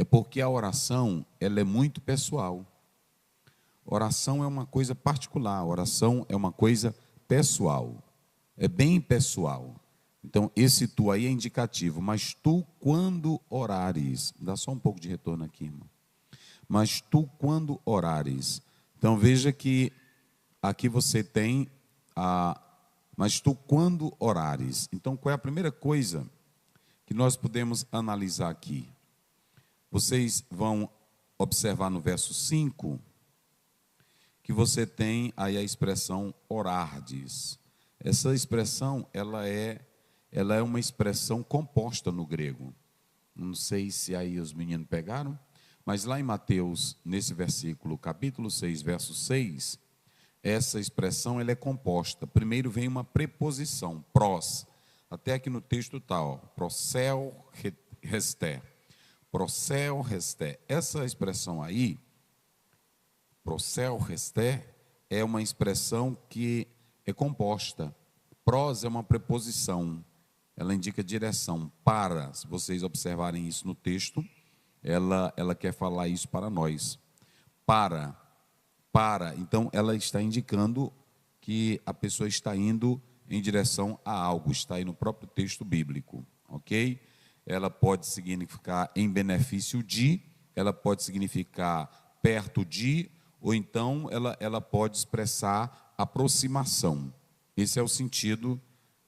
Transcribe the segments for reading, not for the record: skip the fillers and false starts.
É porque a oração, ela é muito pessoal. Oração é uma coisa particular, oração é uma coisa pessoal. É bem pessoal. Então, esse tu aí é indicativo. Mas tu, quando orares, dá só um pouco de retorno aqui, irmão. Mas tu, quando orares. Então, veja que aqui você tem mas tu, quando orares. Então, qual é a primeira coisa que nós podemos analisar aqui? Vocês vão observar no verso 5 que você tem aí a expressão orardes. Essa expressão, ela é uma expressão composta no grego. Não sei se aí os meninos pegaram, mas lá em Mateus, nesse versículo, capítulo 6, verso 6, essa expressão ela é composta. Primeiro vem uma preposição, pros. Até aqui no texto está, prosel resté. Prosel resté. Essa expressão aí, prosel resté, é uma expressão que é composta. Pros é uma preposição. Ela indica direção, para. Se vocês observarem isso no texto, ela quer falar isso para nós. Para. Então, ela está indicando que a pessoa está indo em direção a algo, está aí no próprio texto bíblico, ok? Ela pode significar em benefício de, ela pode significar perto de, ou então ela pode expressar aproximação. Esse é o sentido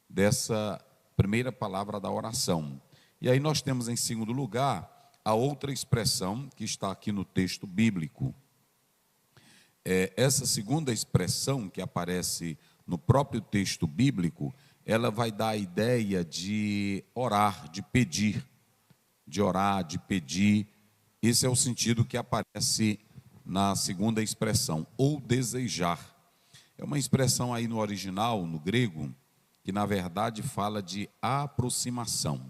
dessa primeira palavra da oração. E aí nós temos em segundo lugar a outra expressão que está aqui no texto bíblico. Essa segunda expressão que aparece no próprio texto bíblico, ela vai dar a ideia de orar, de pedir, de orar, de pedir. Esse é o sentido que aparece na segunda expressão, ou desejar. É uma expressão aí no original, no grego, que na verdade fala de aproximação,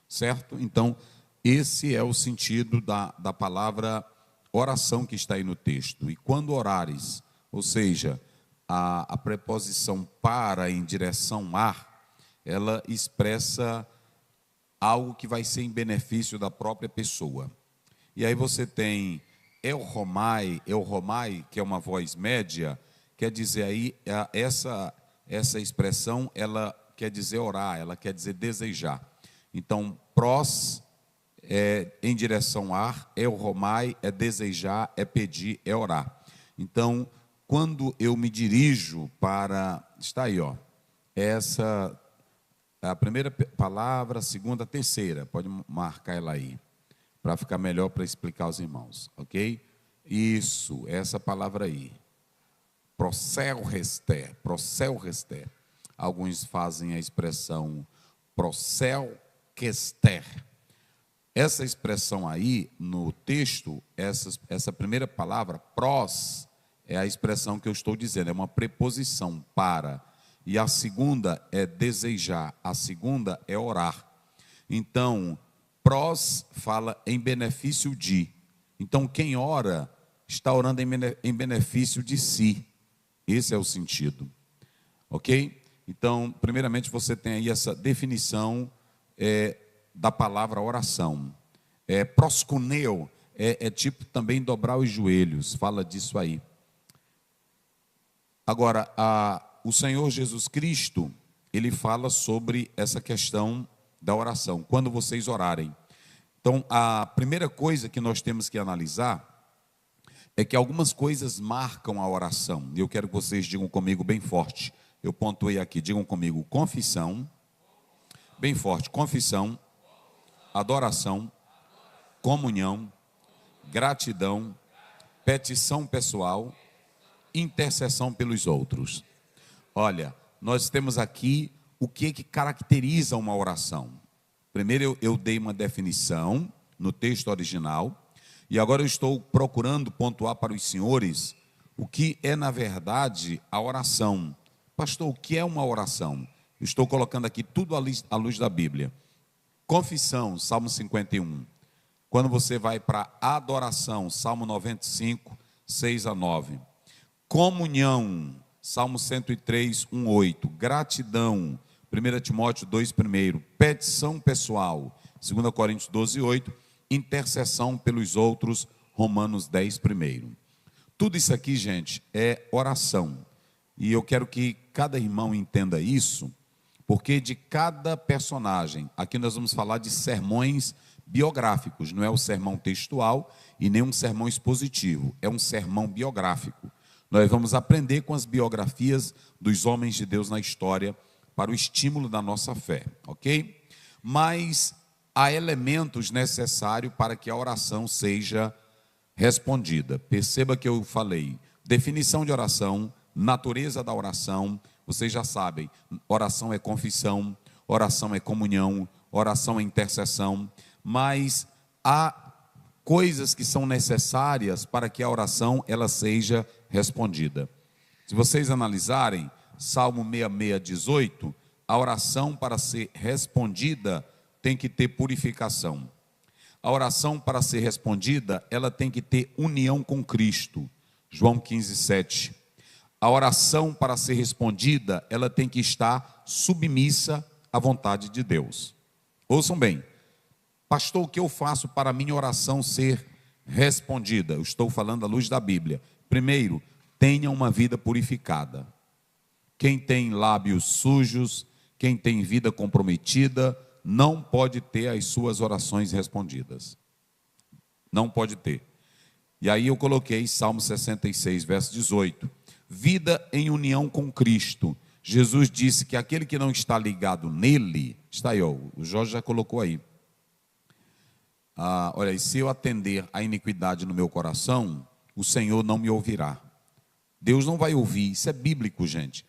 certo? Então, esse é o sentido da palavra oração que está aí no texto. E quando orares, ou seja, a preposição para em direção a, ela expressa algo que vai ser em benefício da própria pessoa. E aí você tem elromai, que é uma voz média, quer dizer aí, essa expressão, ela quer dizer orar, ela quer dizer desejar. Então, pros é em direção a, elromai é desejar, é pedir, é orar. Então, quando eu me dirijo para, está aí, essa a primeira palavra, a segunda, a terceira, pode marcar ela aí, para ficar melhor para explicar aos irmãos, ok? Isso, essa palavra aí. Prosel resté. Alguns fazem a expressão prosel quester. Essa expressão aí, no texto, essa primeira palavra, pros, é a expressão que eu estou dizendo, é uma preposição, para. E a segunda é desejar, a segunda é orar. Então, pros fala em benefício de. Então, quem ora, está orando em benefício de si. Esse é o sentido, ok? Então, primeiramente, você tem aí essa definição da palavra oração. Proskuneo é tipo também dobrar os joelhos, fala disso aí. Agora, o Senhor Jesus Cristo, ele fala sobre essa questão da oração, quando vocês orarem. Então, a primeira coisa que nós temos que analisar é que algumas coisas marcam a oração. E eu quero que vocês digam comigo bem forte. Eu pontuei aqui, digam comigo, confissão, bem forte, confissão, adoração, comunhão, gratidão, petição pessoal, intercessão pelos outros. Olha, nós temos aqui o que caracteriza uma oração. Primeiro eu dei uma definição no texto original, e agora eu estou procurando pontuar para os senhores o que é, na verdade, a oração. Pastor, o que é uma oração? Eu estou colocando aqui tudo à luz da Bíblia. Confissão, Salmo 51. Quando você vai para adoração, Salmo 95, 6 a 9. Comunhão, Salmo 103, 1, 8. Gratidão, 1 Timóteo 2, 1. Petição pessoal, 2 Coríntios 12, 8. intercessão pelos outros, Romanos 10 primeiro. Tudo isso aqui, gente, é oração. E eu quero que cada irmão entenda isso, porque de cada personagem, aqui nós vamos falar de sermões biográficos, não é o sermão textual e nem um sermão expositivo, é um sermão biográfico. Nós vamos aprender com as biografias dos homens de Deus na história para o estímulo da nossa fé, ok? Mas há elementos necessários para que a oração seja respondida. Perceba que eu falei definição de oração, natureza da oração. Vocês já sabem, oração é confissão, oração é comunhão, oração é intercessão, mas há coisas que são necessárias para que a oração ela seja respondida. Se vocês analisarem Salmo 66, 18, a oração para ser respondida tem que ter purificação. A oração para ser respondida, ela tem que ter união com Cristo. João 15, 7. A oração para ser respondida, ela tem que estar submissa à vontade de Deus. Ouçam bem, pastor, o que eu faço para a minha oração ser respondida? Eu estou falando à luz da Bíblia. Primeiro, tenha uma vida purificada. Quem tem lábios sujos, quem tem vida comprometida, não pode ter as suas orações respondidas. Não pode ter. E aí eu coloquei Salmo 66, verso 18. Vida em união com Cristo. Jesus disse que aquele que não está ligado nele, está aí, ó, o Jorge já colocou aí. Olha aí, se eu atender a iniquidade no meu coração, o Senhor não me ouvirá. Deus não vai ouvir, isso é bíblico, gente.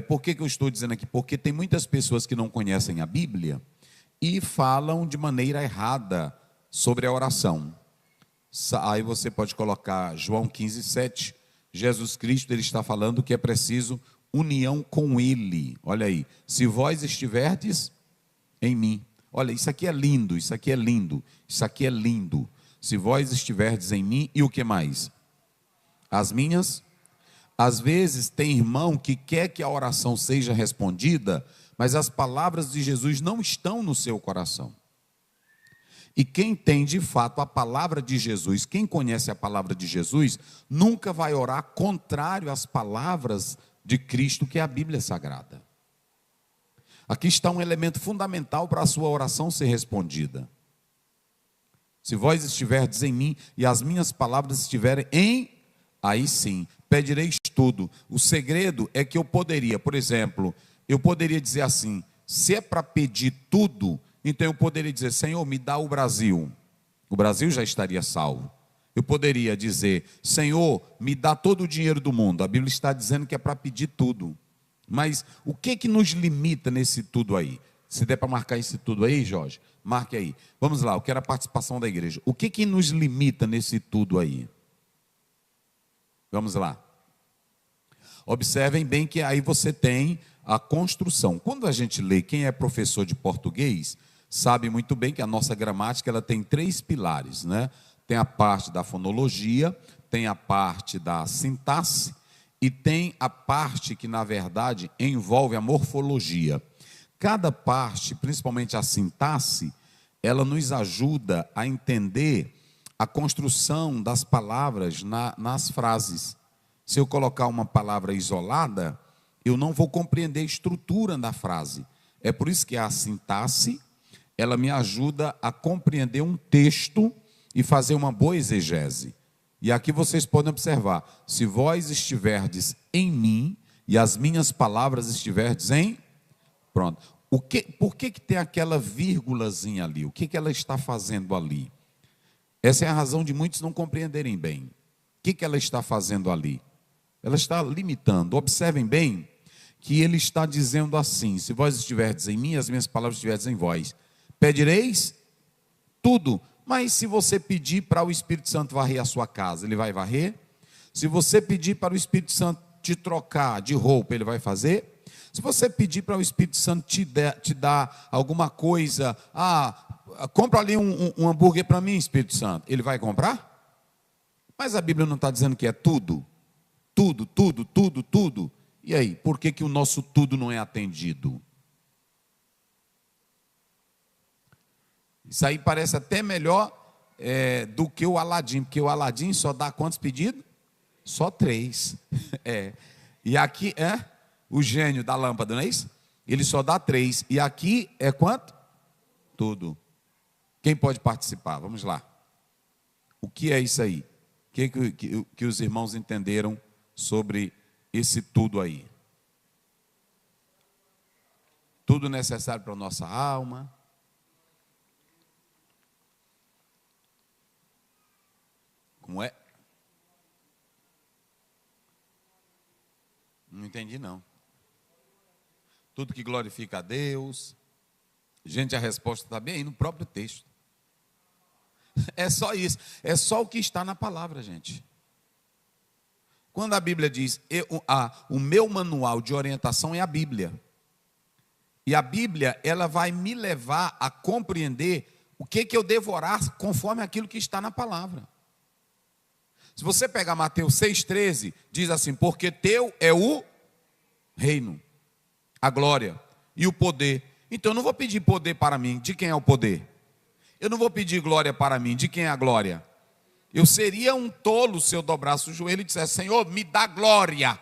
Por que eu estou dizendo aqui? Porque tem muitas pessoas que não conhecem a Bíblia e falam de maneira errada sobre a oração. Aí você pode colocar João 15, 7. Jesus Cristo, ele está falando que é preciso união com Ele. Olha aí, se vós estiverdes em mim. Olha, isso aqui é lindo, isso aqui é lindo, isso aqui é lindo. Se vós estiverdes em mim, e o que mais? As minhas. Às vezes tem irmão que quer que a oração seja respondida, mas as palavras de Jesus não estão no seu coração. E quem tem de fato a palavra de Jesus, quem conhece a palavra de Jesus, nunca vai orar contrário às palavras de Cristo, que é a Bíblia Sagrada. Aqui está um elemento fundamental para a sua oração ser respondida. Se vós estiverdes em mim e as minhas palavras estiverem em, aí sim, pedireis tudo. O segredo é que eu poderia, por exemplo, eu poderia dizer assim, se é para pedir tudo, então eu poderia dizer, Senhor, me dá o Brasil já estaria salvo. Eu poderia dizer, Senhor, me dá todo o dinheiro do mundo. A Bíblia está dizendo que é para pedir tudo. Mas o que nos limita nesse tudo aí? Se der para marcar esse tudo aí, Jorge, marque aí. Vamos lá, eu quero a participação da igreja. O que nos limita nesse tudo aí? Vamos lá. Observem bem que aí você tem a construção. Quando a gente lê, quem é professor de português, sabe muito bem que a nossa gramática ela tem 3 pilares, né? Tem a parte da fonologia, tem a parte da sintaxe e tem a parte que, na verdade, envolve a morfologia. Cada parte, principalmente a sintaxe, ela nos ajuda a entender a construção das palavras nas frases. Se eu colocar uma palavra isolada, eu não vou compreender a estrutura da frase. É por isso que a sintaxe, ela me ajuda a compreender um texto e fazer uma boa exegese. E aqui vocês podem observar, se vós estiverdes em mim e as minhas palavras estiverdes em... Pronto. Por que tem aquela vírgulazinha ali? O que ela está fazendo ali? Essa é a razão de muitos não compreenderem bem. O que ela está fazendo ali? Ela está limitando. Observem bem que ele está dizendo assim, se vós estiverdes em mim, as minhas palavras estiverdes em vós, pedireis tudo. Mas se você pedir para o Espírito Santo varrer a sua casa, ele vai varrer? Se você pedir para o Espírito Santo te trocar de roupa, ele vai fazer? Se você pedir para o Espírito Santo te dar alguma coisa, compra ali um hambúrguer para mim, Espírito Santo, ele vai comprar? Mas a Bíblia não está dizendo que é tudo? Tudo, tudo, tudo, tudo. E aí, por que o nosso tudo não é atendido? Isso aí parece até melhor do que o Aladim, porque o Aladim só dá quantos pedidos? Só 3. E aqui é o gênio da lâmpada, não é isso? Ele só dá 3. E aqui é quanto? Tudo. Quem pode participar? Vamos lá. O que é isso aí? O que os irmãos entenderam sobre esse tudo aí? Tudo necessário para a nossa alma. Como é? Não entendi, não. Tudo que glorifica a Deus. Gente, a resposta está bem aí no próprio texto. É só isso. É só o que está na palavra, gente. Quando a Bíblia diz, o meu manual de orientação é a Bíblia. E a Bíblia, ela vai me levar a compreender o que eu devo orar conforme aquilo que está na palavra. Se você pegar Mateus 6,13, diz assim, porque teu é o reino, a glória e o poder. Então eu não vou pedir poder para mim, de quem é o poder? Eu não vou pedir glória para mim, de quem é a glória? Eu seria um tolo se eu dobrasse o joelho e dissesse, Senhor, me dá glória,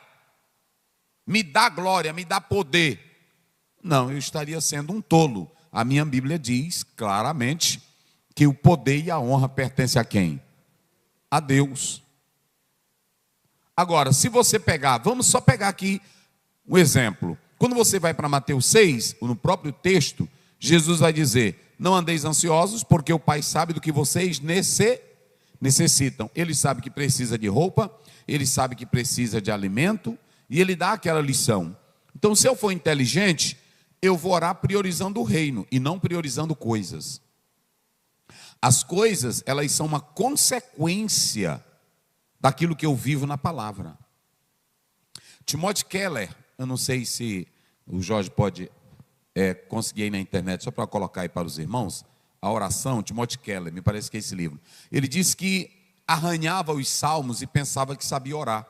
me dá poder. Não, eu estaria sendo um tolo. A minha Bíblia diz claramente que o poder e a honra pertencem a quem? A Deus. Agora, se você pegar, vamos só pegar aqui um exemplo. Quando você vai para Mateus 6, no próprio texto, Jesus vai dizer, não andeis ansiosos, porque o Pai sabe do que vocês necessitam. Ele sabe que precisa de roupa, ele sabe que precisa de alimento, e ele dá aquela lição. Então, se eu for inteligente, eu vou orar priorizando o reino, e não priorizando coisas. As coisas, elas são uma consequência daquilo que eu vivo na palavra. Timothy Keller, eu não sei se o Jorge pode conseguir aí na internet, só para colocar aí para os irmãos, a oração, Timothy Keller, me parece que é esse livro. Ele diz que arranhava os salmos e pensava que sabia orar.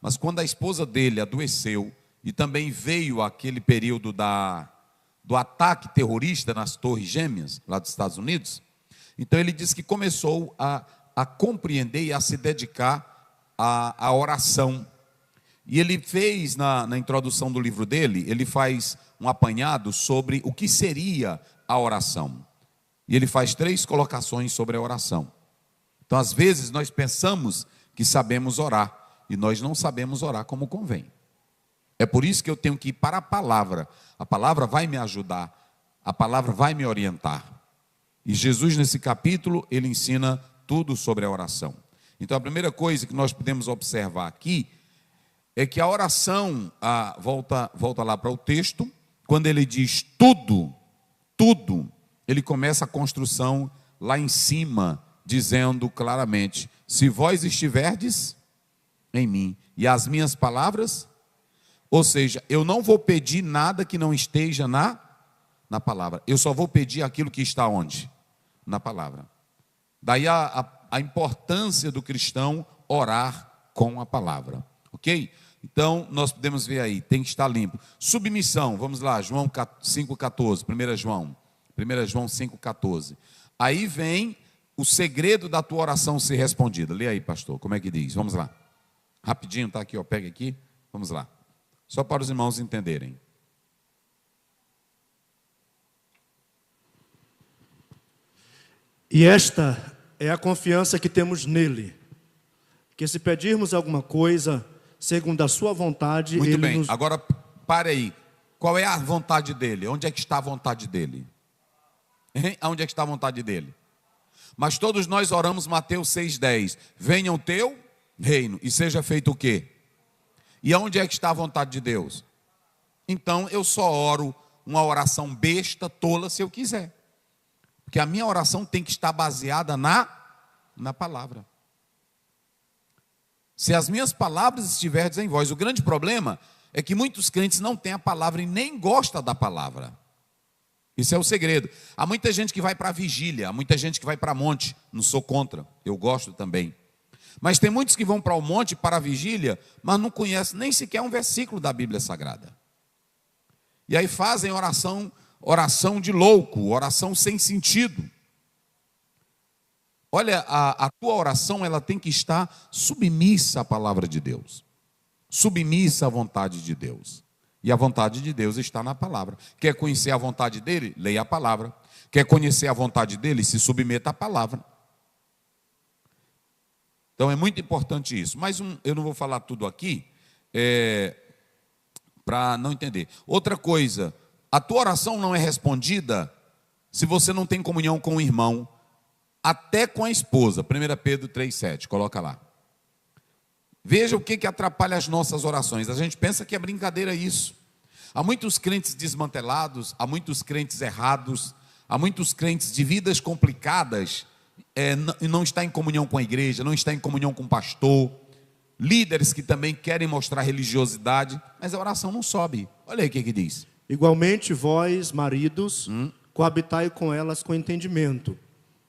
Mas quando a esposa dele adoeceu, e também veio aquele período do ataque terrorista nas Torres Gêmeas, lá dos Estados Unidos, então ele diz que começou a compreender e a se dedicar à oração. E ele fez, na introdução do livro dele, ele faz um apanhado sobre o que seria a oração. E ele faz 3 colocações sobre a oração. Então, às vezes, nós pensamos que sabemos orar, e nós não sabemos orar como convém. É por isso que eu tenho que ir para a palavra. A palavra vai me ajudar, a palavra vai me orientar. E Jesus, nesse capítulo, ele ensina tudo sobre a oração. Então, a primeira coisa que nós podemos observar aqui é que a oração, volta lá para o texto, quando ele diz tudo, ele começa a construção lá em cima, dizendo claramente, se vós estiverdes em mim, e as minhas palavras, ou seja, eu não vou pedir nada que não esteja na palavra, eu só vou pedir aquilo que está onde? Na palavra. Daí a importância do cristão orar com a palavra, ok? Então, nós podemos ver aí, tem que estar limpo. Submissão, vamos lá, João 5,14, 1 João 5,14. Aí vem o segredo da tua oração ser respondida. Lê aí, pastor, como é que diz? Vamos lá. Rapidinho, está aqui, ó, pega aqui, vamos lá. Só para os irmãos entenderem. E esta é a confiança que temos nele, que se pedirmos alguma coisa, segundo a sua vontade, muito ele bem, nos... agora pare aí. Qual é a vontade dele? Onde é que está a vontade dele? Hein? Onde é que está a vontade dele? Mas todos nós oramos Mateus 6,10. Venha o teu reino e seja feito o quê? E aonde é que está a vontade de Deus? Então eu só oro uma oração besta, tola, se eu quiser. Porque a minha oração tem que estar baseada na palavra. Se as minhas palavras estiverem em vós, o grande problema é que muitos crentes não têm a palavra e nem gostam da palavra. Isso é o segredo. Há muita gente que vai para a vigília, há muita gente que vai para monte, não sou contra, eu gosto também. Mas tem muitos que vão para o monte, para a vigília, mas não conhecem nem sequer um versículo da Bíblia Sagrada. E aí fazem oração de louco, oração sem sentido. Olha, a tua oração ela tem que estar submissa à palavra de Deus, submissa à vontade de Deus. E a vontade de Deus está na palavra. Quer conhecer a vontade dele? Leia a palavra. Quer conhecer a vontade dele? Se submeta à palavra. Então é muito importante isso. Mas eu não vou falar tudo aqui, para não entender. Outra coisa, a tua oração não é respondida se você não tem comunhão com o irmão, até com a esposa. 1 Pedro 3,7, coloca lá. Veja o que atrapalha as nossas orações. A gente pensa que é brincadeira isso. Há muitos crentes desmantelados, há muitos crentes errados, há muitos crentes de vidas complicadas, e não está em comunhão com a igreja, não está em comunhão com o pastor, líderes que também querem mostrar religiosidade, mas a oração não sobe. Olha aí o que diz. Igualmente vós, maridos, coabitai com elas com entendimento,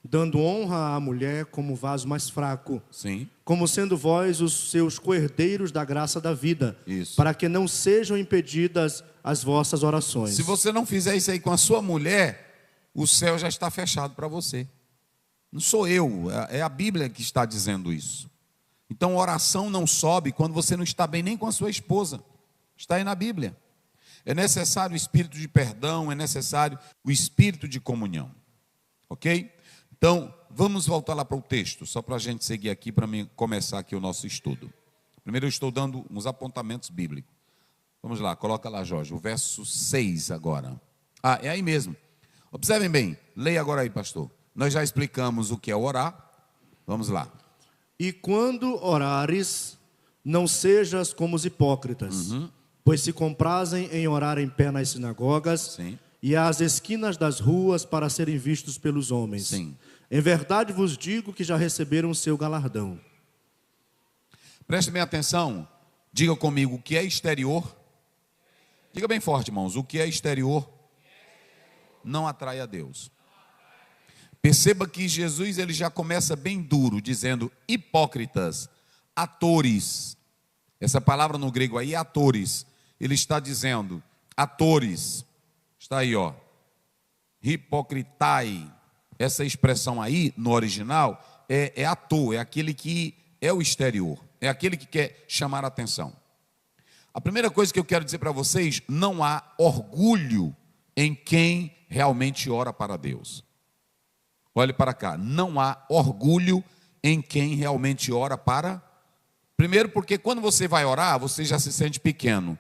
dando honra à mulher como vaso mais fraco, sim, como sendo vós os seus coerdeiros da graça da vida, isso, para que não sejam impedidas as vossas orações. Se você não fizer isso aí com a sua mulher, o céu já está fechado para você. Não sou eu, é a Bíblia que está dizendo isso. Então oração não sobe quando você não está bem nem com a sua esposa. Está aí na Bíblia. É necessário o espírito de perdão, é necessário o espírito de comunhão. Ok? Então, vamos voltar lá para o texto, só para a gente seguir aqui, para começar aqui o nosso estudo. Primeiro eu estou dando uns apontamentos bíblicos. Vamos lá, coloca lá, Jorge, o verso 6 agora. É aí mesmo. Observem bem, leia agora aí, pastor. Nós já explicamos o que é orar. Vamos lá. E quando orares, não sejas como os hipócritas, pois se comprazem em orar em pé nas sinagogas, sim, e às esquinas das ruas para serem vistos pelos homens. Sim. Em verdade vos digo que já receberam o seu galardão. Preste bem atenção. Diga comigo, o que é exterior? Diga bem forte, irmãos. O que é exterior não atrai a Deus. Perceba que Jesus ele já começa bem duro, dizendo hipócritas, atores. Essa palavra no grego aí é atores. Ele está dizendo atores. Está aí, ó. Hipocritai. Essa expressão aí, no original, é ator, é aquele que é o exterior, é aquele que quer chamar a atenção. A primeira coisa que eu quero dizer para vocês, não há orgulho em quem realmente ora para Deus. Olhe para cá, não há orgulho em quem realmente ora para... Primeiro porque quando você vai orar, você já se sente pequeno.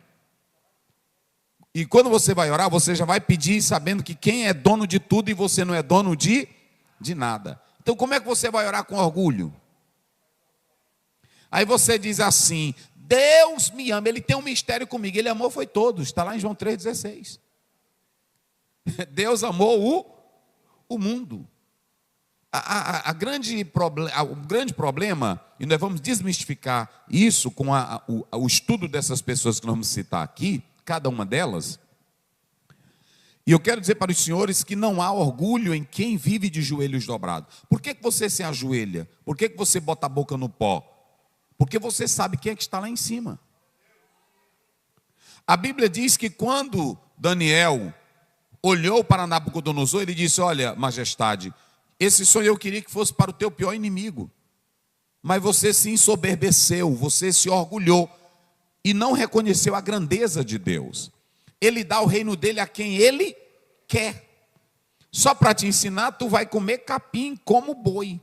E quando você vai orar, você já vai pedir sabendo que quem é dono de tudo e você não é dono de nada. Então como é que você vai orar com orgulho? Aí você diz assim, Deus me ama, Ele tem um mistério comigo, Ele amou foi todos, está lá em João 3,16. Deus amou o mundo. O grande problema, e nós vamos desmistificar isso com o estudo dessas pessoas que nós vamos citar aqui, cada uma delas, e eu quero dizer para os senhores que não há orgulho em quem vive de joelhos dobrados. Por que você se ajoelha? Por que você bota a boca no pó? Porque você sabe quem é que está lá em cima. A Bíblia diz que quando Daniel olhou para Nabucodonosor, ele disse, olha, majestade, esse sonho eu queria que fosse para o teu pior inimigo, mas você se ensoberbeceu, você se orgulhou, e não reconheceu a grandeza de Deus. Ele dá o reino dele a quem ele quer. Só para te ensinar, tu vai comer capim como boi.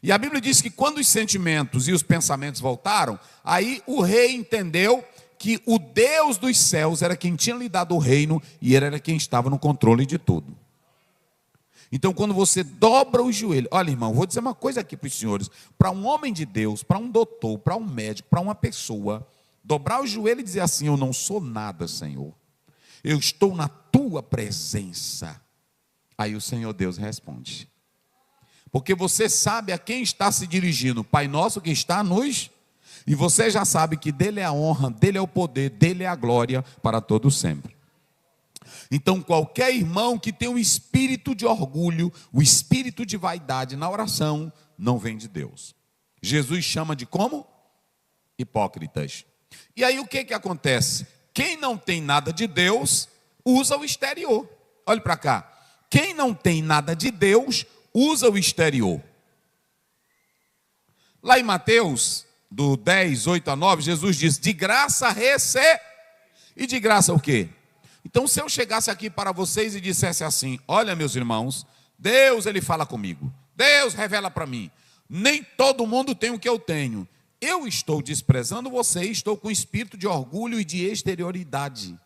E a Bíblia diz que quando os sentimentos e os pensamentos voltaram, aí o rei entendeu que o Deus dos céus era quem tinha lhe dado o reino e ele era quem estava no controle de tudo. Então, quando você dobra o joelho, olha, irmão, vou dizer uma coisa aqui para os senhores, para um homem de Deus, para um doutor, para um médico, para uma pessoa, dobrar o joelho e dizer assim, eu não sou nada, Senhor, eu estou na tua presença. Aí o Senhor Deus responde, porque você sabe a quem está se dirigindo, Pai nosso que está nos, e você já sabe que dele é a honra, dele é o poder, dele é a glória para todo sempre. Então qualquer irmão que tem um espírito de orgulho, o espírito de vaidade na oração, não vem de Deus. Jesus chama de como? Hipócritas. E aí o que acontece? Quem não tem nada de Deus, usa o exterior. Olhe para cá. Quem não tem nada de Deus, usa o exterior. Lá em Mateus, do 10, 8 a 9, Jesus diz, de graça receber. E de graça o quê? Então, se eu chegasse aqui para vocês e dissesse assim, olha, meus irmãos, Deus, Ele fala comigo, Deus revela para mim, nem todo mundo tem o que eu tenho. Eu estou desprezando você, estou com espírito de orgulho e de exterioridade.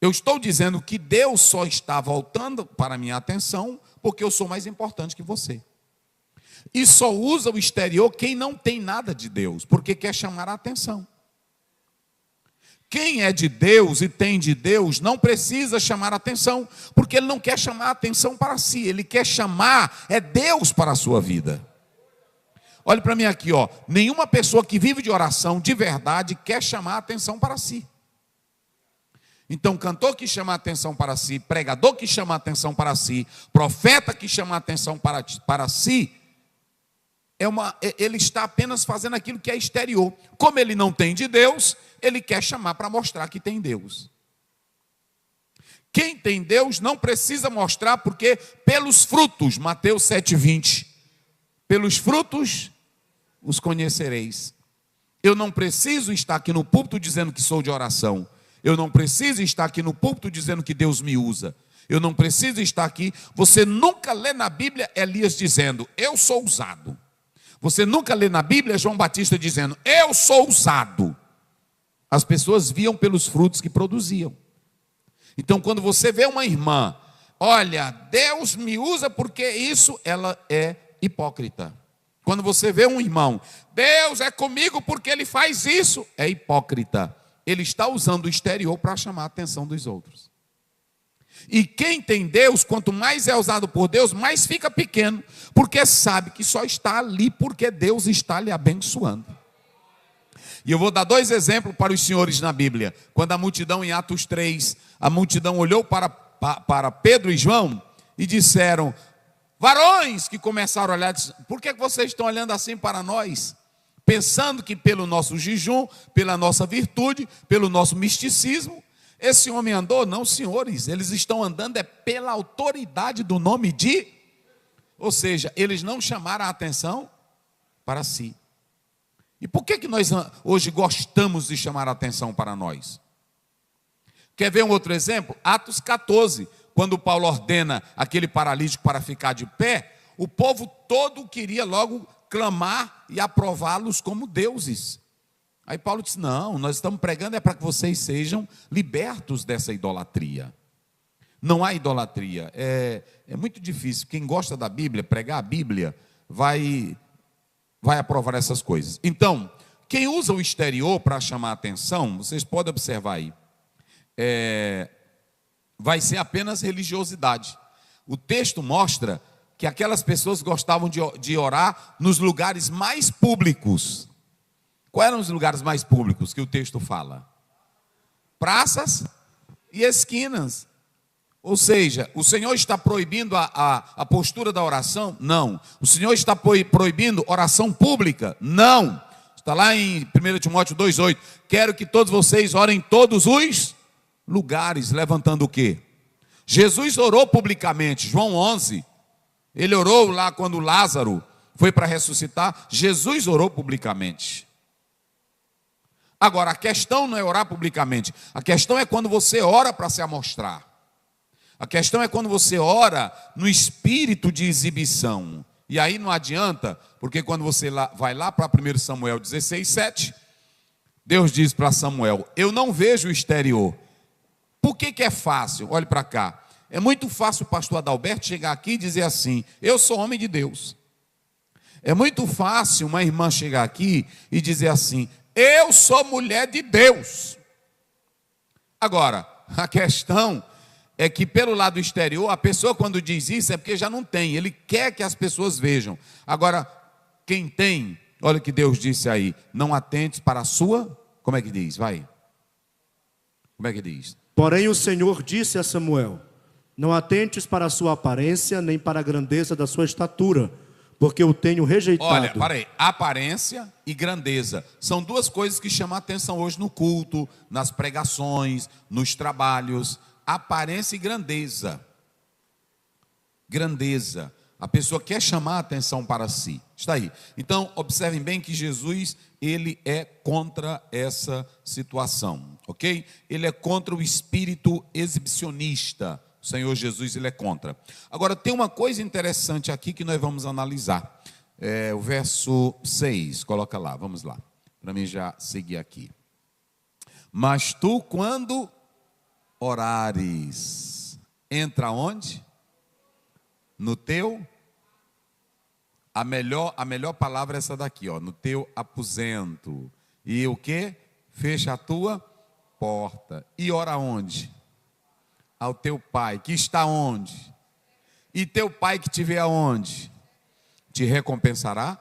Eu estou dizendo que Deus só está voltando para a minha atenção porque eu sou mais importante que você. E só usa o exterior quem não tem nada de Deus, porque quer chamar a atenção. Quem é de Deus e tem de Deus não precisa chamar a atenção, porque ele não quer chamar a atenção para si, ele quer chamar Deus para a sua vida. Olhe para mim aqui, ó. Nenhuma pessoa que vive de oração de verdade quer chamar a atenção para si. Então, cantor que chama a atenção para si, pregador que chama a atenção para si, profeta que chama a atenção para si, ele está apenas fazendo aquilo que é exterior. Como ele não tem de Deus, ele quer chamar para mostrar que tem Deus. Quem tem Deus não precisa mostrar, porque pelos frutos, Mateus 7,20, pelos frutos os conhecereis. Eu não preciso estar aqui no púlpito dizendo que sou de oração. Eu não preciso estar aqui no púlpito dizendo que Deus me usa. Eu não preciso estar aqui. Você nunca lê na Bíblia Elias dizendo, eu sou usado. Você nunca lê na Bíblia João Batista dizendo, eu sou usado. As pessoas viam pelos frutos que produziam. Então, quando você vê uma irmã, olha, Deus me usa porque isso, ela é hipócrita. Quando você vê um irmão, Deus é comigo porque ele faz isso, é hipócrita. Ele está usando o exterior para chamar a atenção dos outros. E quem tem Deus, quanto mais é usado por Deus, mais fica pequeno, porque sabe que só está ali porque Deus está lhe abençoando. E eu vou dar 2 exemplos para os senhores na Bíblia. Quando a multidão, em Atos 3, a multidão olhou para Pedro e João e disseram, varões, que começaram a olhar, por que vocês estão olhando assim para nós? Pensando que pelo nosso jejum, pela nossa virtude, pelo nosso misticismo, esse homem andou? Não, senhores, eles estão andando pela autoridade do nome de... Ou seja, eles não chamaram a atenção para si. E por que nós hoje gostamos de chamar a atenção para nós? Quer ver um outro exemplo? Atos 14, quando Paulo ordena aquele paralítico para ficar de pé, o povo todo queria logo clamar e aprová-los como deuses. Aí Paulo disse, não, nós estamos pregando para que vocês sejam libertos dessa idolatria. Não há idolatria, é muito difícil. Quem gosta da Bíblia, pregar a Bíblia, vai aprovar essas coisas. Então, quem usa o exterior para chamar a atenção, vocês podem observar aí, vai ser apenas religiosidade. O texto mostra que aquelas pessoas gostavam de orar nos lugares mais públicos. Quais eram os lugares mais públicos que o texto fala? Praças e esquinas. Ou seja, o Senhor está proibindo a postura da oração? Não. O Senhor está proibindo oração pública? Não. Está lá em 1 Timóteo 2,8. Quero que todos vocês orem em todos os lugares, levantando o quê? Jesus orou publicamente, João 11. Ele orou lá quando Lázaro foi para ressuscitar. Jesus orou publicamente. Agora, a questão não é orar publicamente. A questão é quando você ora para se amostrar. A questão é quando você ora no espírito de exibição. E aí não adianta, porque quando você vai lá para 1 Samuel 16:7, Deus diz para Samuel, eu não vejo o exterior. Por que é fácil? Olhe para cá. É muito fácil o pastor Adalberto chegar aqui e dizer assim, eu sou homem de Deus. É muito fácil uma irmã chegar aqui e dizer assim, eu sou mulher de Deus. Agora, a questão é que pelo lado exterior, a pessoa quando diz isso é porque já não tem. Ele quer que as pessoas vejam. Agora, quem tem, olha o que Deus disse aí. Não atentes para a sua... Como é que diz? Vai. Como é que diz? Porém o Senhor disse a Samuel, não atentes para a sua aparência, nem para a grandeza da sua estatura, porque eu tenho rejeitado. Olha, para aí, aparência e grandeza são 2 coisas que chamam a atenção hoje no culto, nas pregações, nos trabalhos. Aparência e grandeza. grandeza. A pessoa quer chamar a atenção para si. Está aí. Então, observem bem que Jesus, ele é contra essa situação, ok? Ele é contra o espírito exibicionista. O Senhor Jesus, ele é contra. Agora, tem uma coisa interessante aqui que nós vamos analisar. O verso 6, coloca lá, vamos lá. Para mim já seguir aqui. Mas tu, quando orares, entra onde? No teu, a melhor palavra é essa daqui, ó, no teu aposento. E o que? Fecha a tua porta. E ora onde? Ao teu pai, que está onde? E teu pai que te vê aonde? Te recompensará?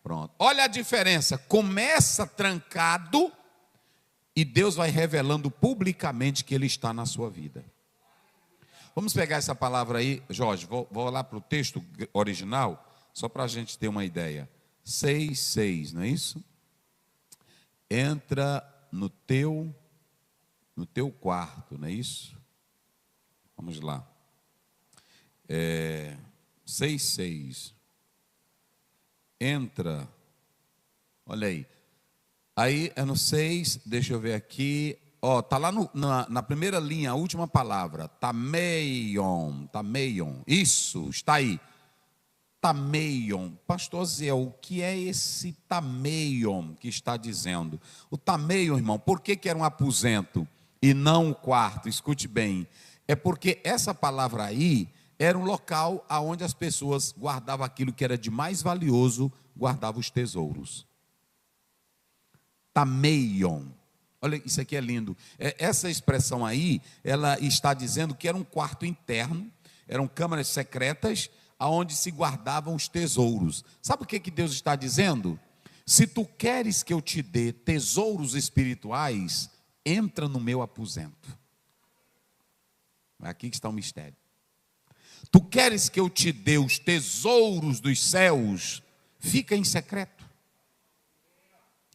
Pronto. Olha a diferença. Começa trancado e Deus vai revelando publicamente que Ele está na sua vida. Vamos pegar essa palavra aí, Jorge, vou lá para o texto original, só para a gente ter uma ideia. 6:6, não é isso? Entra no teu quarto, não é isso? Vamos lá. 6:6. Entra, olha aí. Aí é no 6, deixa eu ver aqui. Ó, tá lá na primeira linha, a última palavra. Tameion. Isso, está aí. Tameion. Pastor Zé, o que é esse tameion que está dizendo? O tameion, irmão, por que era um aposento e não um quarto? Escute bem. É porque essa palavra aí era um local onde as pessoas guardavam aquilo que era de mais valioso, guardavam os tesouros. Tameion. Olha, isso aqui é lindo. Essa expressão aí, ela está dizendo que era um quarto interno, eram câmaras secretas, aonde se guardavam os tesouros. Sabe o que Deus está dizendo? Se tu queres que eu te dê tesouros espirituais, entra no meu aposento. É aqui que está o mistério. Tu queres que eu te dê os tesouros dos céus? Fica em secreto.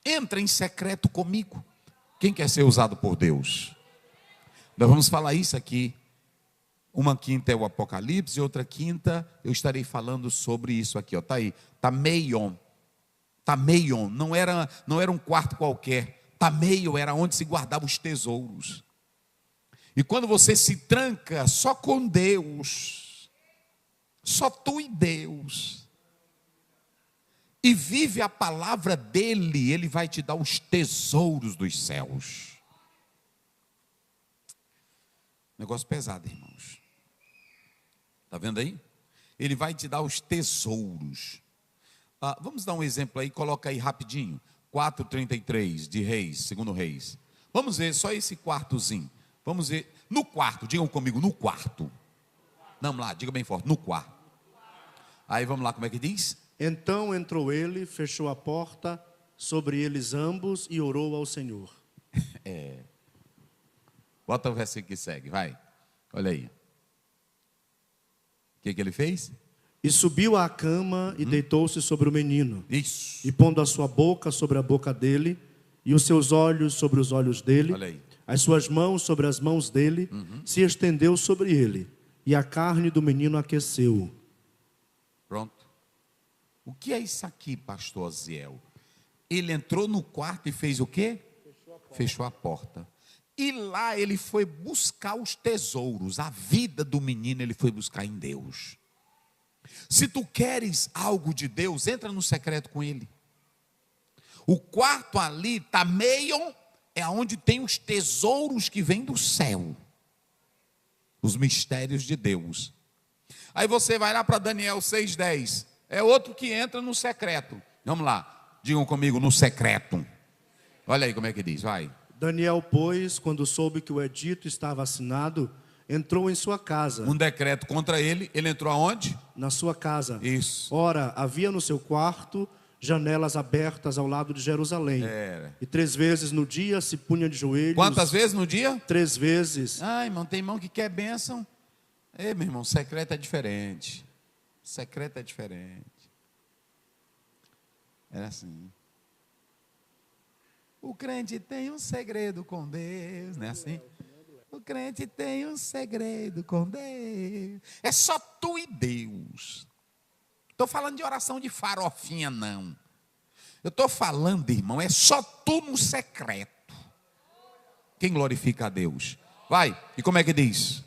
Entra em secreto comigo. Quem quer ser usado por Deus? Nós vamos falar isso aqui. Uma quinta é o Apocalipse, e outra quinta eu estarei falando sobre isso aqui. Está aí. Tameion. Tameion. Não era um quarto qualquer. Tameion era onde se guardavam os tesouros. E quando você se tranca só com Deus, só tu e Deus, e vive a palavra dele, ele vai te dar os tesouros dos céus. Negócio pesado, irmãos. Está vendo aí? Ele vai te dar os tesouros. Vamos dar um exemplo aí, coloca aí rapidinho. 4:33 de Reis, segundo Reis. Vamos ver só esse quartozinho. Vamos ver, no quarto, digam comigo, no quarto. Vamos lá, diga bem forte, no quarto. Aí vamos lá, como é que diz? Então entrou ele, fechou a porta sobre eles ambos e orou ao Senhor. Bota o versículo que segue, vai. Olha aí. O que ele fez? E subiu à cama e deitou-se sobre o menino. Isso. E pondo a sua boca sobre a boca dele, e os seus olhos sobre os olhos dele, olha aí, as suas mãos sobre as mãos dele, se estendeu sobre ele, e a carne do menino aqueceu. Pronto. O que é isso aqui, pastor Aziel? Ele entrou no quarto e fez o quê? Fechou a porta. E lá ele foi buscar os tesouros. A vida do menino ele foi buscar em Deus. Se tu queres algo de Deus, entra no secreto com ele. O quarto ali, Tameion, é onde tem os tesouros que vêm do céu. Os mistérios de Deus. Aí você vai lá para Daniel 6:10. É outro que entra no secreto. Vamos lá, digam comigo, no secreto. Olha aí como é que diz, vai. Daniel, pois, quando soube que o edito estava assinado, entrou em sua casa. Um decreto contra ele, ele entrou aonde? Na sua casa. Isso. Ora, havia no seu quarto janelas abertas ao lado de Jerusalém. E 3 vezes no dia se punha de joelhos. Quantas vezes no dia? 3 vezes. Ah, irmão, tem irmão que quer bênção. Ei, meu irmão, secreto é diferente. Secreto é diferente. Era assim. O crente tem um segredo com Deus, não é assim? O crente tem um segredo com Deus. É só tu e Deus. Estou falando de oração de farofinha, não. Eu estou falando, irmão, é só tu no secreto. Quem glorifica a Deus? Vai, e como é que diz?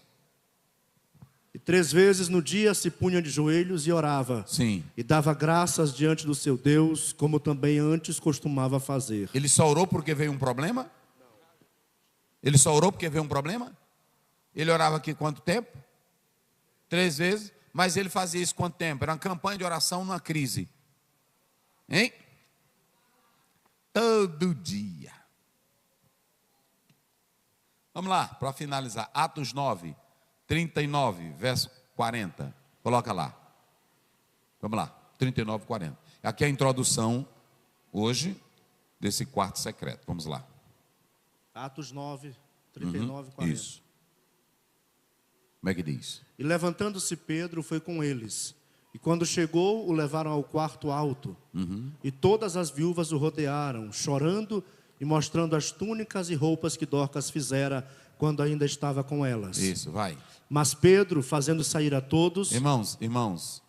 E 3 vezes no dia se punha de joelhos e orava. Sim. E dava graças diante do seu Deus, como também antes costumava fazer. Ele só orou porque veio um problema? Ele só orou porque veio um problema? Ele orava aqui quanto tempo? 3 vezes. Mas ele fazia isso quanto tempo? Era uma campanha de oração numa crise. Hein? Todo dia. Vamos lá, para finalizar. Atos 9, 39, verso 40. Coloca lá. Vamos lá, 39, 40. Aqui é a introdução, hoje, desse quarto secreto. Vamos lá. Atos 9, 39, 40. Isso. Como é que diz? E levantando-se Pedro foi com eles. E quando chegou, o levaram ao quarto alto. E todas as viúvas o rodearam, chorando e mostrando as túnicas e roupas que Dorcas fizera quando ainda estava com elas. Isso, vai. Mas Pedro, fazendo sair a todos... Irmãos,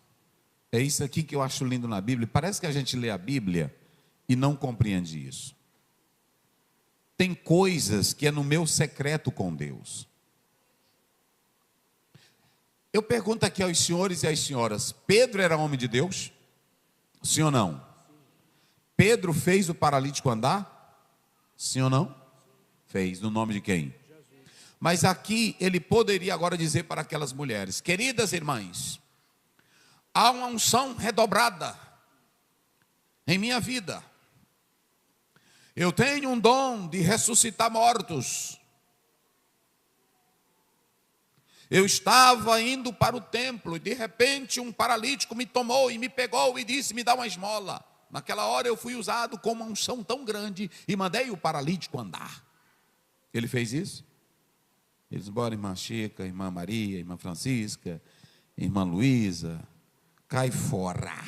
é isso aqui que eu acho lindo na Bíblia. Parece que a gente lê a Bíblia e não compreende isso. Tem coisas que é no meu secreto com Deus. Eu pergunto aqui aos senhores e às senhoras, Pedro era homem de Deus? Sim ou não? Pedro fez o paralítico andar? Sim ou não? Fez, no nome de quem? Mas aqui ele poderia agora dizer para aquelas mulheres, queridas irmãs, há uma unção redobrada em minha vida. Eu tenho um dom de ressuscitar mortos. Eu estava indo para o templo e de repente um paralítico me tomou e me pegou e disse, me dá uma esmola. Naquela hora eu fui usado com uma unção tão grande e mandei o paralítico andar. Ele fez isso? Ele disse, bora irmã Chica, irmã Maria, irmã Francisca, irmã Luísa, cai fora.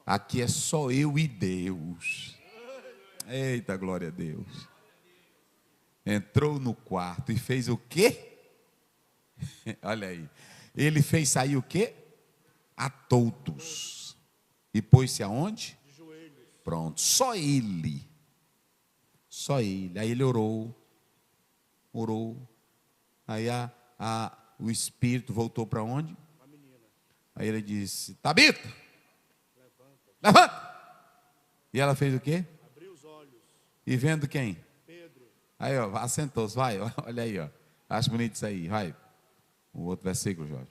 Aqui é só eu e Deus. Eita, glória a Deus. Entrou no quarto e fez o quê? Olha aí. Ele fez sair o quê? A todos. E pôs-se aonde? De joelhos. Pronto, só ele. Só ele. Aí ele orou. Aí o espírito voltou para onde? A menina. Aí ele disse, Tabita, levanta. E ela fez o quê? Abriu os olhos. E vendo quem? Aí, ó, assentou-se, vai, olha aí, ó. Acho bonito isso aí, vai. O outro versículo, Jorge.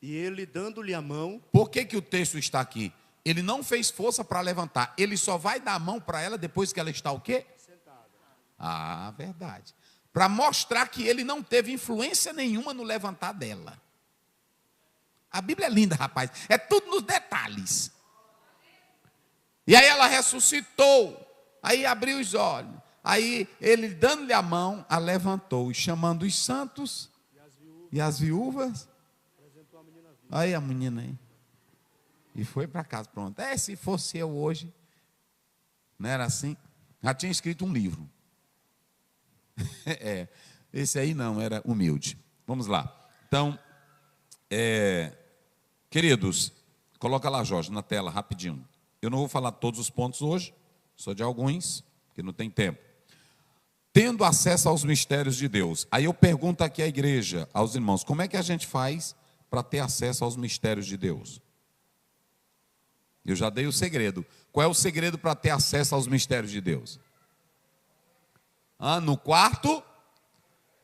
E ele, dando-lhe a mão... Por que o texto está aqui? Ele não fez força para levantar. Ele só vai dar a mão para ela depois que ela está o quê? Sentada. Ah, verdade. Para mostrar que ele não teve influência nenhuma no levantar dela. A Bíblia é linda, rapaz. É tudo nos detalhes. E aí ela ressuscitou. Aí abriu os olhos. Aí ele, dando-lhe a mão, a levantou, e chamando os santos e as viúvas, aí a menina aí, e foi para casa, pronto. Se fosse eu hoje, não era assim? Já tinha escrito um livro. Esse aí não, era humilde. Vamos lá. Então, queridos, coloca lá, Jorge, na tela, rapidinho. Eu não vou falar todos os pontos hoje, só de alguns, porque não tem tempo. Tendo acesso aos mistérios de Deus. Aí eu pergunto aqui à igreja, aos irmãos, como é que a gente faz para ter acesso aos mistérios de Deus? Eu já dei o segredo. Qual é o segredo para ter acesso aos mistérios de Deus? No quarto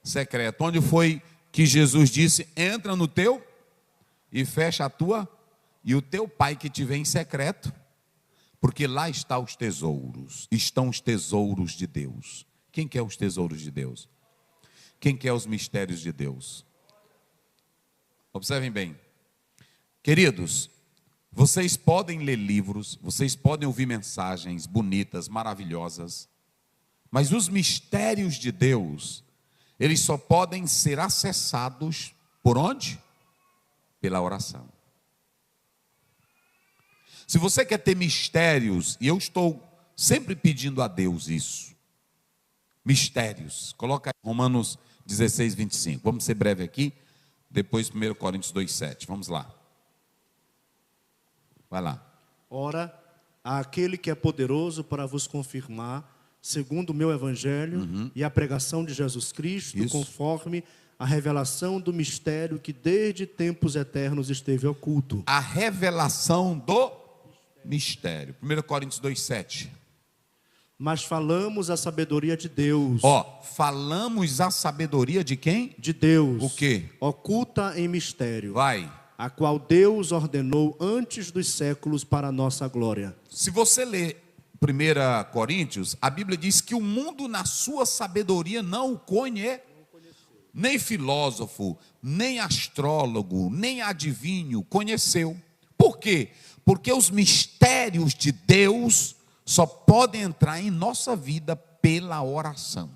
secreto. Onde foi que Jesus disse, entra no teu e fecha a tua, e o teu pai que te vê em secreto, porque lá estão os tesouros de Deus. Quem quer os tesouros de Deus? Quem quer os mistérios de Deus? Observem bem. Queridos, vocês podem ler livros, vocês podem ouvir mensagens bonitas, maravilhosas, mas os mistérios de Deus, eles só podem ser acessados por onde? Pela oração. Se você quer ter mistérios, e eu estou sempre pedindo a Deus isso, Mistérios. Coloca aí Romanos 16, 25. Vamos ser breve aqui. Depois 1 Coríntios 2, 7. Vamos lá. Vai lá. Ora, há aquele que é poderoso para vos confirmar, segundo o meu evangelho e a pregação de Jesus Cristo, Isso. conforme a revelação do mistério que desde tempos eternos esteve oculto. A revelação do mistério. 1 Coríntios 2, 7. Mas falamos a sabedoria de Deus. Falamos a sabedoria de quem? De Deus. O quê? Oculta em mistério. Vai. A qual Deus ordenou antes dos séculos para a nossa glória. Se você ler 1 Coríntios, a Bíblia diz que o mundo na sua sabedoria não o conhece. Nem filósofo, nem astrólogo, nem adivinho conheceu. Por quê? Porque os mistérios de Deus só podem entrar em nossa vida pela oração.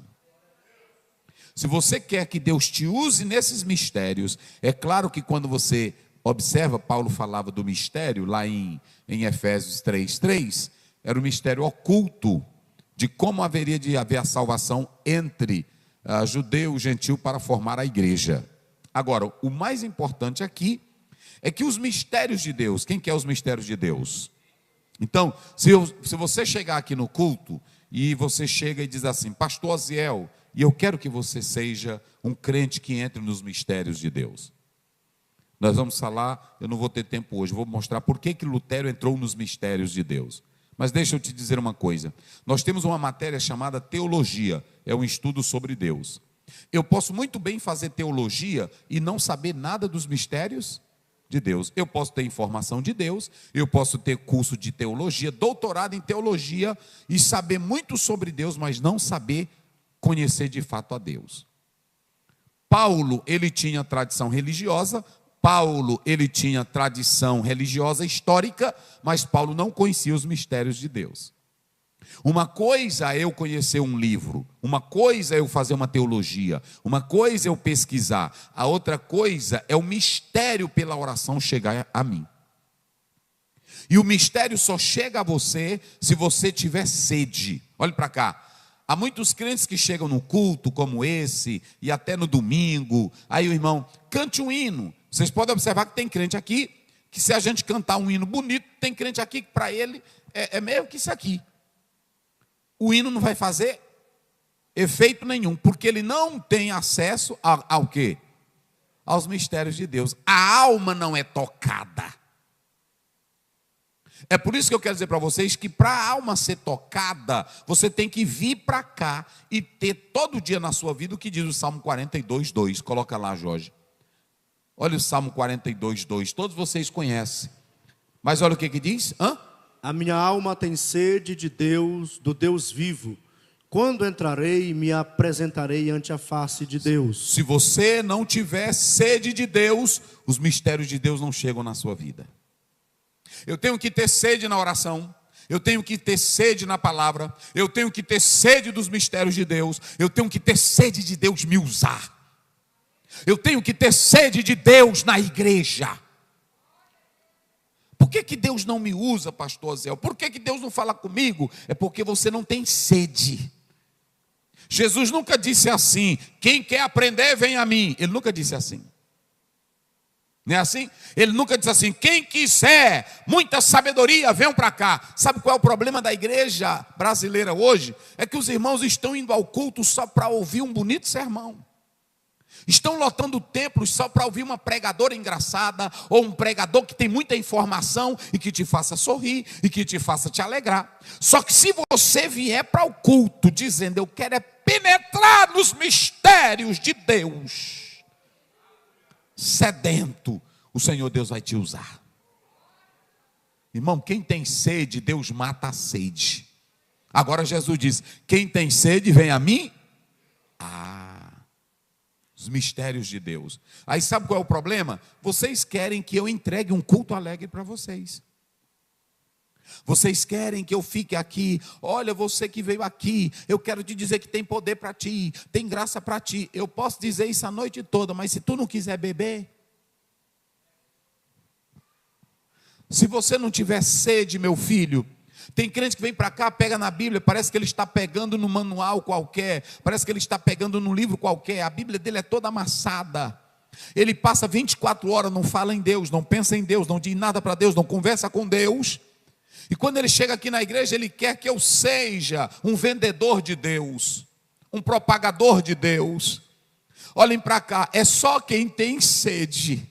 Se você quer que Deus te use nesses mistérios, é claro que quando você observa, Paulo falava do mistério lá em Efésios 3:3, era o mistério oculto de como haveria de haver a salvação entre judeu e gentil para formar a igreja. Agora, o mais importante aqui é que os mistérios de Deus, quem quer os mistérios de Deus? Então, se você chegar aqui no culto e você chega e diz assim, pastor Aziel, e eu quero que você seja um crente que entre nos mistérios de Deus. Nós vamos falar, eu não vou ter tempo hoje, vou mostrar por que Lutero entrou nos mistérios de Deus. Mas deixa eu te dizer uma coisa, nós temos uma matéria chamada teologia, é um estudo sobre Deus. Eu posso muito bem fazer teologia e não saber nada dos mistérios de Deus. Eu posso ter informação de Deus, eu posso ter curso de teologia, doutorado em teologia e saber muito sobre Deus, mas não saber conhecer de fato a Deus. Paulo, ele tinha tradição religiosa, Paulo, ele tinha tradição religiosa histórica, mas Paulo não conhecia os mistérios de Deus. Uma coisa é eu conhecer um livro, uma coisa é eu fazer uma teologia, uma coisa é eu pesquisar, a outra coisa é o mistério pela oração chegar a mim. E o mistério só chega a você se você tiver sede. Olhe para cá. Há muitos crentes que chegam no culto como esse, e até no domingo, aí o irmão, cante um hino. Vocês podem observar que tem crente aqui, que se a gente cantar um hino bonito, tem crente aqui que para ele é meio que isso aqui. O hino não vai fazer efeito nenhum, porque ele não tem acesso ao quê? Aos mistérios de Deus. A alma não é tocada. É por isso que eu quero dizer para vocês que para a alma ser tocada, você tem que vir para cá e ter todo dia na sua vida o que diz o Salmo 42, 2. Coloca lá, Jorge. Olha o Salmo 42, 2. Todos vocês conhecem. Mas olha o que diz. A minha alma tem sede de Deus, do Deus vivo. Quando entrarei e me apresentarei ante a face de Deus. Se você não tiver sede de Deus, os mistérios de Deus não chegam na sua vida. Eu tenho que ter sede na oração, eu tenho que ter sede na palavra, eu tenho que ter sede dos mistérios de Deus, eu tenho que ter sede de Deus me usar. Eu tenho que ter sede de Deus na igreja. Por que Deus não me usa, pastor Zé? Por que Deus não fala comigo? É porque você não tem sede. Jesus nunca disse assim, quem quer aprender, vem a mim. Ele nunca disse assim. Não é assim? Ele nunca disse assim, quem quiser muita sabedoria, venham para cá. Sabe qual é o problema da igreja brasileira hoje? É que os irmãos estão indo ao culto só para ouvir um bonito sermão. Estão lotando templos só para ouvir uma pregadora engraçada, ou um pregador que tem muita informação e que te faça sorrir e que te faça te alegrar. Só que se você vier para o culto dizendo, eu quero é penetrar nos mistérios de Deus, sedento, o Senhor Deus vai te usar. Irmão, quem tem sede, Deus mata a sede. Agora Jesus diz, quem tem sede, vem a mim. Os mistérios de Deus. Aí sabe qual é o problema? Vocês querem que eu entregue um culto alegre para vocês. Vocês querem que eu fique aqui, olha você que veio aqui, eu quero te dizer que tem poder para ti, tem graça para ti. Eu posso dizer isso a noite toda, mas se tu não quiser beber, se você não tiver sede, meu filho, Tem crente que vem para cá, pega na Bíblia, parece que ele está pegando no manual qualquer, parece que ele está pegando num livro qualquer. A Bíblia dele é toda amassada. Ele passa 24 horas, não fala em Deus, não pensa em Deus, não diz nada para Deus, não conversa com Deus. E quando ele chega aqui na igreja, ele quer que eu seja um vendedor de Deus, um propagador de Deus. Olhem para cá, é só quem tem sede.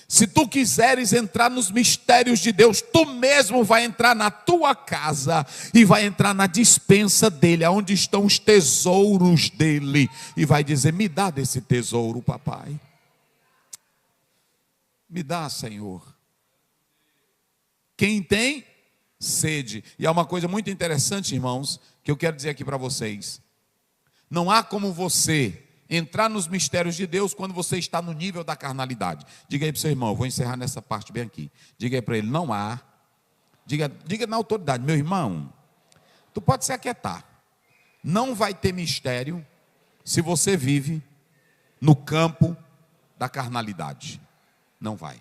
Se tu quiseres entrar nos mistérios de Deus, tu mesmo vai entrar na tua casa e vai entrar na despensa dele, onde estão os tesouros dele, e vai dizer: me dá desse tesouro, papai. Me dá, Senhor. Quem tem sede. E há uma coisa muito interessante, irmãos, que eu quero dizer aqui para vocês. Não há como você entrar nos mistérios de Deus quando você está no nível da carnalidade. Diga aí para o seu irmão, eu vou encerrar nessa parte bem aqui. Diga aí para ele: não há. Diga na autoridade: meu irmão, tu pode se aquietar. Não vai ter mistério se você vive no campo da carnalidade. Não vai.